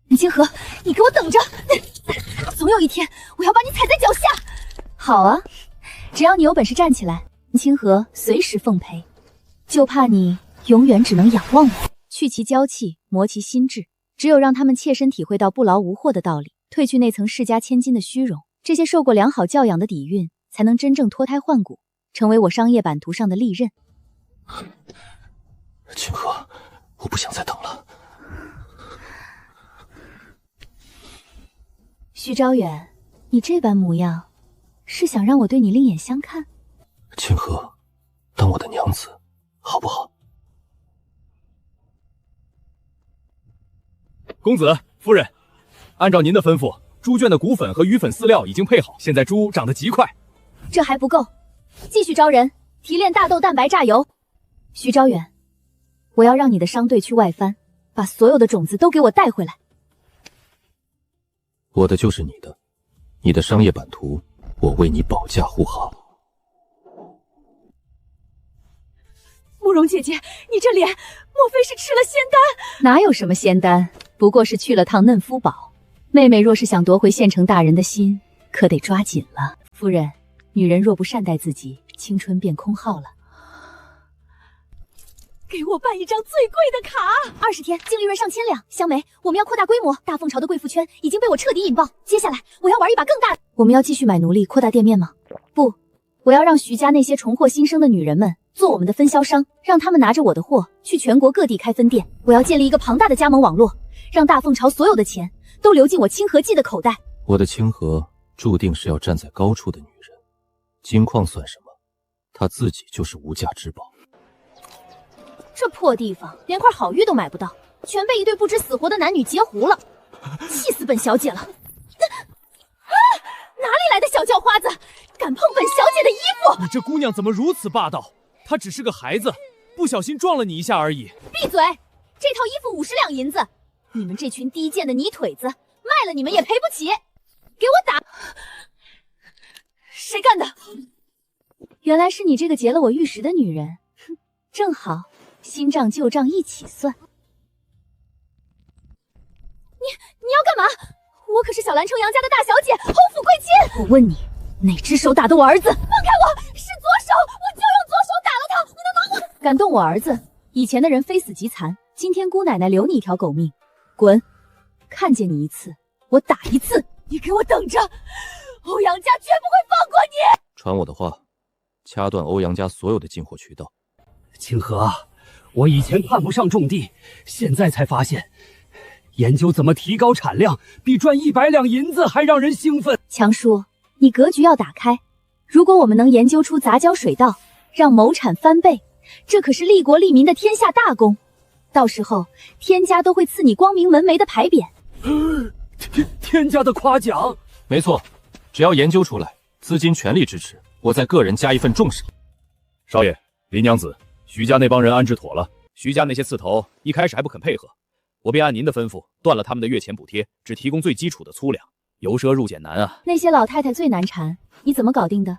林清河，你给我等着！总有一天，我要把你踩在脚下。好啊，只要你有本事站起来，林清河随时奉陪。就怕你永远只能仰望我，去其娇气，磨其心智。只有让他们切身体会到不劳无获的道理，褪去那层世家千金的虚荣，这些受过良好教养的底蕴，才能真正脱胎换骨，成为我商业版图上的利刃。清河，我不想再等了。徐昭远，你这般模样，是想让我对你另眼相看？清河，当我的娘子，好不好？公子、夫人，按照您的吩咐，猪圈的骨粉和鱼粉饲料已经配好，现在猪长得极快。这还不够，继续招人，提炼大豆蛋白榨油。徐昭远，我要让你的商队去外藩，把所有的种子都给我带回来。我的就是你的，你的商业版图，我为你保驾护航。慕容姐姐，你这脸莫非是吃了仙丹？哪有什么仙丹，不过是去了趟嫩肤堡。妹妹若是想夺回县城大人的心，可得抓紧了。夫人，女人若不善待自己，青春便空耗了。给我办一张最贵的卡，20天净利润上千两。香梅，我们要扩大规模，大凤朝的贵妇圈已经被我彻底引爆。接下来我要玩一把更大的。我们要继续买奴隶，扩大店面吗？不，我要让徐家那些重获新生的女人们做我们的分销商，让他们拿着我的货去全国各地开分店。我要建立一个庞大的加盟网络，让大凤朝所有的钱都流进我清河记的口袋。我的清河注定是要站在高处的女人，金矿算什么？他自己就是无价之宝。这破地方连块好玉都买不到，全被一对不知死活的男女截胡了，气死本小姐了！哪里来的小叫花子，敢碰本小姐的衣服？你这姑娘怎么如此霸道？她只是个孩子，不小心撞了你一下而已。闭嘴！这套衣服50两银子，你们这群低贱的泥腿子，卖了你们也赔不起！给我打！谁干的？原来是你这个劫了我玉石的女人，哼，正好新账旧账一起算。你要干嘛？我可是小兰城杨家的大小姐，侯府贵亲。我问你，哪只手打的我儿子？放开我！是左手，我就用左手打了他。你能拿我？敢动我儿子，以前的人非死即残，今天姑奶奶留你一条狗命。滚！看见你一次，我打一次。你给我等着，欧阳家绝不会放过你。传我的话，掐断欧阳家所有的进货渠道。清河，我以前看不上种地，现在才发现，研究怎么提高产量，比赚100两银子还让人兴奋。强叔，你格局要打开。如果我们能研究出杂交水稻，让亩产翻倍，这可是利国利民的天下大功。到时候天家都会赐你光明门楣的牌匾。天家的夸奖。没错，只要研究出来，资金全力支持，我再个人加一份重赏。少爷，林娘子，徐家那帮人安置妥了。徐家那些刺头一开始还不肯配合，我便按您的吩咐断了他们的月钱补贴，只提供最基础的粗粮，由奢入俭难啊。那些老太太最难缠，你怎么搞定的？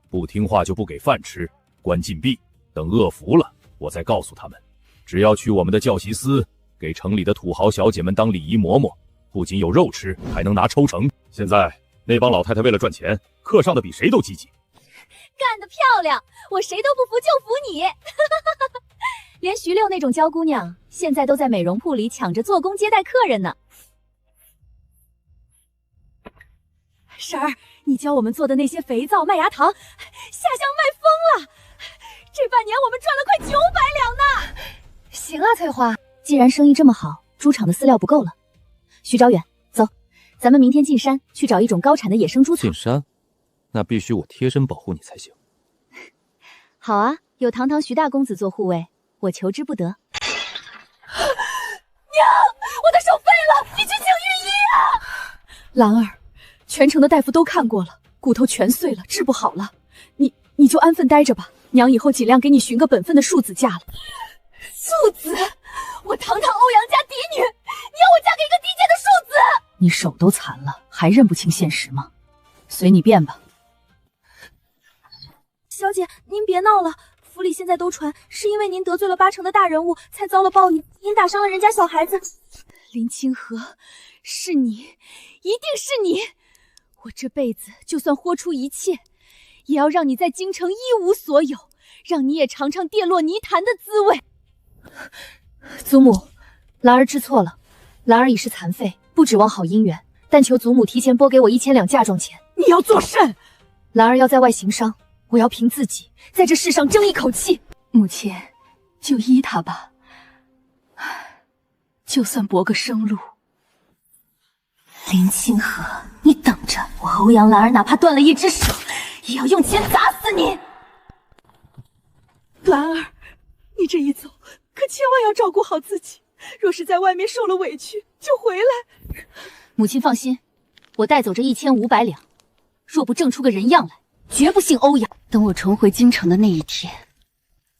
不听话就不给饭吃，关禁闭，等饿服了，我再告诉他们。只要去我们的教习司，给城里的土豪小姐们当礼仪嬷嬷，不仅有肉吃，还能拿抽成。现在那帮老太太为了赚钱，课上的比谁都积极。干得漂亮！我谁都不服就服你。连徐六那种娇姑娘，现在都在美容铺里抢着做工接待客人呢。婶儿，你教我们做的那些肥皂、麦芽糖，下乡卖疯了。这半年我们赚了快900两呢。行啊，翠花，既然生意这么好，猪场的饲料不够了。徐昭远，走，咱们明天进山去找一种高产的野生猪草。进山？那必须我贴身保护你才行。好啊，有堂堂徐大公子做护卫，我求之不得。娘，我的手废了，你去请御医啊！兰儿，全城的大夫都看过了，骨头全碎了，治不好了。你就安分待着吧，娘以后尽量给你寻个本分的庶子嫁了。庶子？我堂堂欧阳家嫡女，你要我嫁给一个低贱的庶子？你手都残了，还认不清现实吗？随你便吧。小姐，您别闹了，府里现在都传是因为您得罪了8成的大人物，才遭了报应。您打伤了人家小孩子。林清河，是你，一定是你！我这辈子就算豁出一切，也要让你在京城一无所有，让你也尝尝跌落泥潭的滋味。祖母，兰儿知错了，兰儿已是残废，不指望好姻缘，但求祖母提前拨给我1000两嫁妆钱。你要做甚？兰儿要在外行商，我要凭自己在这世上争一口气。母亲，就依他吧，就算搏个生路。林清河，你等着，我欧阳兰儿哪怕断了一只手，也要用钱砸死你！兰儿，你这一走，可千万要照顾好自己。若是在外面受了委屈，就回来。母亲放心，我带走这1500两，若不挣出个人样来，绝不姓欧阳。等我重回京城的那一天，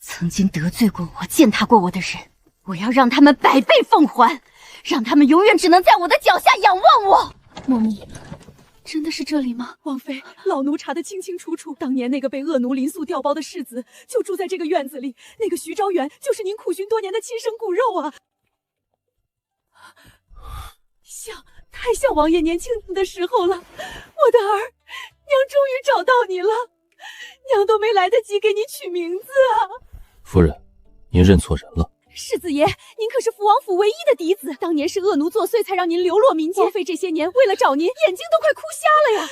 曾经得罪过我、践踏过我的人，我要让他们100倍奉还，让他们永远只能在我的脚下仰望我。嬷嬷，真的是这里吗？王妃，老奴查得清清楚楚，当年那个被恶奴林素调包的世子就住在这个院子里，那个徐昭远就是您苦寻多年的亲生骨肉啊！太像王爷年轻的时候了。我的儿，娘终于找到你了，娘都没来得及给你取名字啊！夫人，您认错人了。世子爷，您可是福王府唯一的嫡子，当年是恶奴作祟，才让您流落民间。王妃这些年为了找您，眼睛都快哭瞎了呀！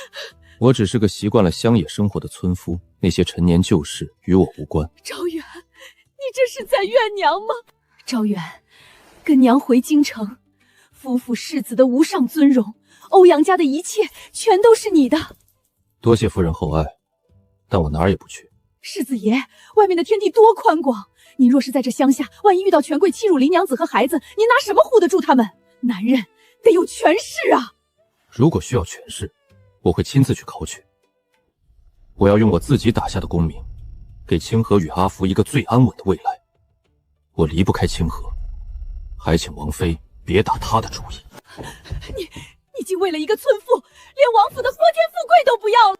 我只是个习惯了乡野生活的村夫，那些陈年旧事与我无关。昭远，你这是在怨娘吗？昭远，跟娘回京城，夫妇世子的无上尊荣，欧阳家的一切全都是你的。多谢夫人厚爱，但我哪儿也不去。世子爷，外面的天地多宽广，您若是在这乡下，万一遇到权贵欺辱林娘子和孩子，您拿什么护得住他们？男人得有权势啊！如果需要权势，我会亲自去考取。我要用我自己打下的功名，给清河与阿福一个最安稳的未来。我离不开清河，还请王妃别打他的主意。你竟为了一个村妇，连王府的泼天富贵都不要了。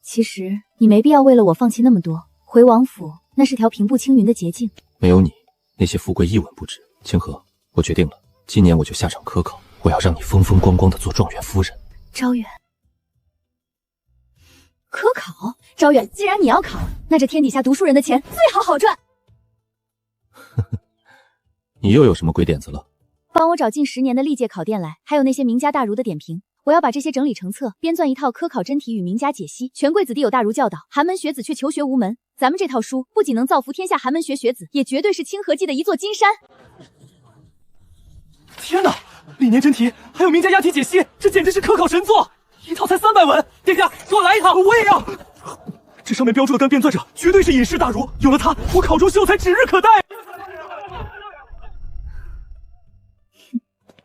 其实你没必要为了我放弃那么多，回王府那是条平步青云的捷径。没有你，那些富贵一文不值。清河，我决定了，今年我就下场科考，我要让你风风光光的做状元夫人。昭远，科考？昭远，既然你要考，那这天底下读书人的钱最好赚。你又有什么鬼点子了？帮我找近10年的历届考店来，还有那些名家大儒的点评。我要把这些整理成册，编纂一套科考真题与名家解析。权贵子弟有大儒教导，寒门学子却求学无门。咱们这套书不仅能造福天下寒门学子，也绝对是清河记的一座金山。天哪！历年真题还有名家押题解析，这简直是科考神作！一套才300文，殿下，给我来一套！我也要。这上面标注的干编纂者绝对是隐士大儒，有了他，我考中秀才指日可待。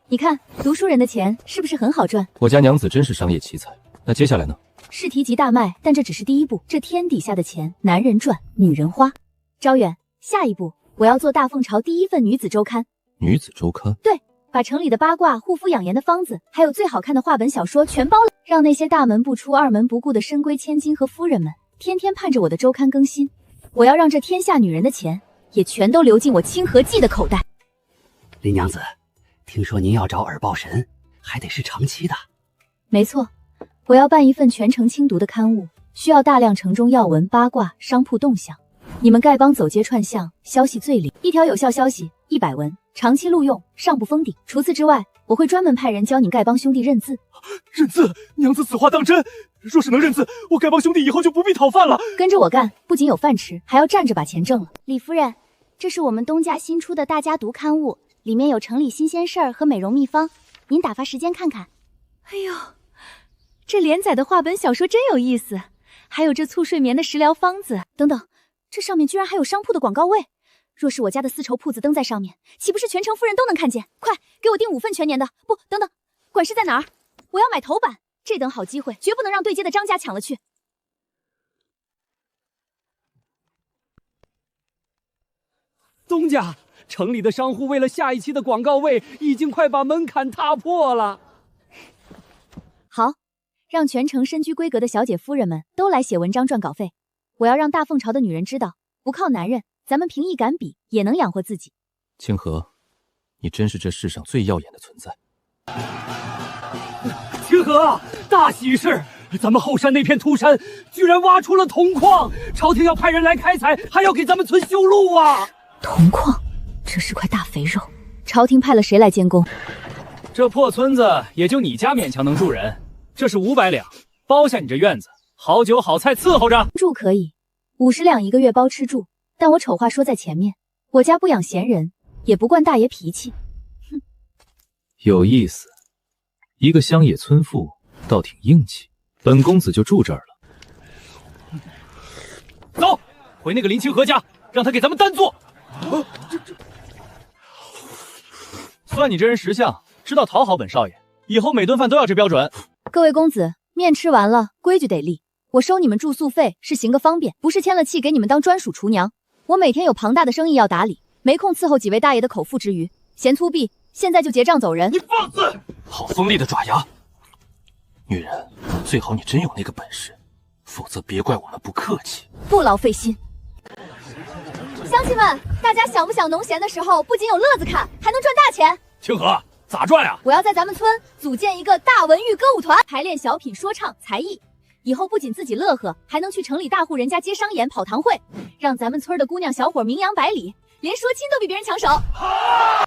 你看，读书人的钱是不是很好赚？我家娘子真是商业奇才。那接下来呢？试题集大卖，但这只是第一步。这天底下的钱，男人赚，女人花。昭远，下一步我要做大凤朝第一份女子周刊。女子周刊？对，把城里的八卦、护肤养颜的方子，还有最好看的话本小说全包了，让那些大门不出、二门不顾的深闺千金和夫人们，天天盼着我的周刊更新。我要让这天下女人的钱，也全都流进我清河记的口袋。林娘子，听说您要找耳报神，还得是长期的。没错，我要办一份全城精读的刊物，需要大量城中要闻、八卦、商铺动向。你们丐帮走街串巷，消息最灵，一条有效消息100文，长期录用，上不封顶。除此之外，我会专门派人教你丐帮兄弟认字。认字？娘子此话当真？若是能认字，我丐帮兄弟以后就不必讨饭了。跟着我干，不仅有饭吃，还要站着把钱挣了。李夫人，这是我们东家新出的大家读刊物，里面有城里新鲜事儿和美容秘方，您打发时间看看。哎呦，这连载的话本小说真有意思，还有这促睡眠的食疗方子等等，这上面居然还有商铺的广告位。若是我家的丝绸铺子登在上面，岂不是全城夫人都能看见？快给我订5份全年的！不，等等，管事在哪儿？我要买头版，这等好机会绝不能让对接的张家抢了去。东家，城里的商户为了下一期的广告位，已经快把门槛踏破了。好，让全城身居闺阁的小姐夫人们都来写文章赚稿费。我要让大凤朝的女人知道，不靠男人，咱们凭一杆笔也能养活自己。清河，你真是这世上最耀眼的存在。清河，大喜事！咱们后山那片秃山居然挖出了铜矿，朝廷要派人来开采，还要给咱们村修路啊！铜矿，这是块大肥肉。朝廷派了谁来监工？这破村子也就你家勉强能住人，这是500两，包下你这院子，好酒好菜伺候着。住可以，50两1个月包吃住，但我丑话说在前面，我家不养闲人，也不惯大爷脾气。哼，有意思，一个乡野村妇倒挺硬气。本公子就住这儿了。走，回那个林清河家，让他给咱们单做。算你这人识相，知道讨好本少爷，以后每顿饭都要这标准。各位公子，面吃完了，规矩得立。我收你们住宿费是行个方便，不是签了契给你们当专属厨娘。我每天有庞大的生意要打理，没空伺候几位大爷的口腹之欲。嫌粗鄙，现在就结账走人。你放肆！好锋利的爪牙！女人，最好你真有那个本事，否则别怪我们不客气。不劳费心。乡亲们，大家想不想农闲的时候不仅有乐子看，还能赚大钱？清河咋赚呀？我要在咱们村组建一个大文娱歌舞团，排练小品、说唱、才艺。以后不仅自己乐呵，还能去城里大户人家接商演、跑堂会，让咱们村的姑娘小伙名扬百里，连说亲都比别人抢手。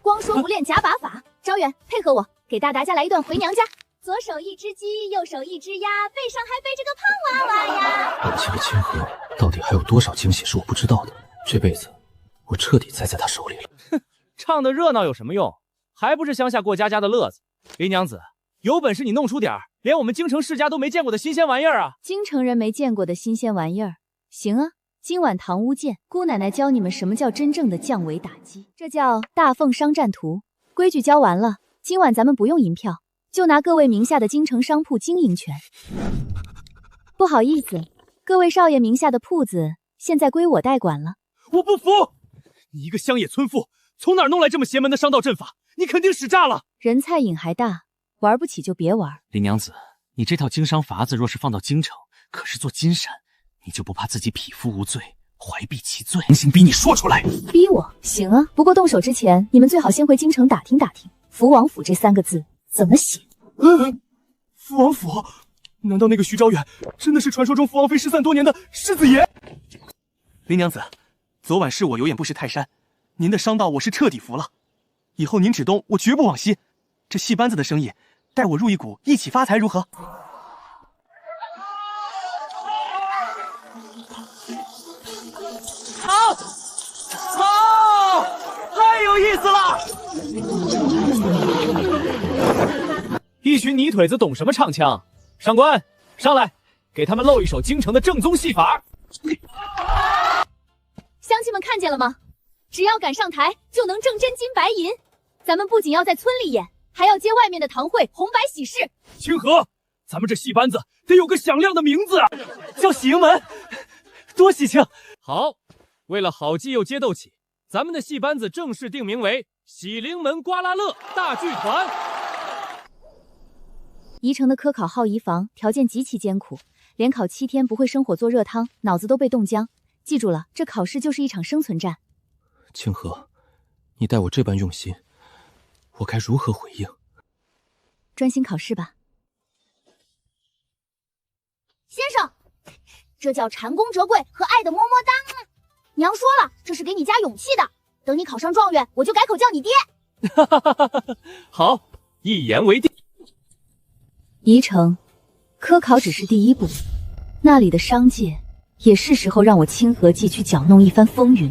光说不练假把法。招远，配合我，给大达家来一段回娘家。左手一只鸡，右手一只鸭，背上还背着个胖娃娃呀。本期的清河到底还有多少惊喜是我不知道的？这辈子我彻底栽在他手里了。哼，唱的热闹有什么用？还不是乡下过家家的乐子。林娘子，有本事你弄出点连我们京城世家都没见过的新鲜玩意儿啊！京城人没见过的新鲜玩意儿，行啊。今晚堂屋见，姑奶奶教你们什么叫真正的降维打击，这叫大奉商战图。规矩教完了，今晚咱们不用银票，就拿各位名下的京城商铺经营权。不好意思，各位少爷名下的铺子现在归我代管了。我不服！你一个乡野村妇，从哪儿弄来这么邪门的商道阵法？你肯定使诈了！人菜瘾还大，玩不起就别玩。林娘子，你这套经商法子若是放到京城，可是做金山，你就不怕自己匹夫无罪，怀璧其罪？强行逼你说出来！逼我？行啊，不过动手之前，你们最好先回京城打听打听“福王府”这3个字怎么写。福王府？难道那个徐昭远真的是传说中福王妃失散多年的世子爷？林娘子，昨晚是我有眼不识泰山，您的商道我是彻底服了。以后您指东，我绝不往西。这戏班子的生意，带我入一股，一起发财如何？好，太有意思了！一群泥腿子懂什么唱腔？上官，上来，给他们露一手京城的正宗戏法。乡亲们看见了吗？只要敢上台，就能挣真金白银。咱们不仅要在村里演，还要接外面的堂会、红白喜事。清河，咱们这戏班子得有个响亮的名字啊，叫喜盈门，多喜庆！好，为了好记又接斗起，咱们的戏班子正式定名为喜临门刮拉乐大剧团。宜城的科考号仪房条件极其艰苦，连考7天不会生火做热汤，脑子都被冻僵。记住了，这考试就是一场生存战。清河，你待我这般用心，我该如何回应？专心考试吧。先生，这叫蟾宫折桂和爱的么么哒。娘说了，这是给你加勇气的。等你考上状元，我就改口叫你爹。好，一言为定。宜城，科考只是第一步，那里的商界也是时候让我清河记去搅弄一番风云。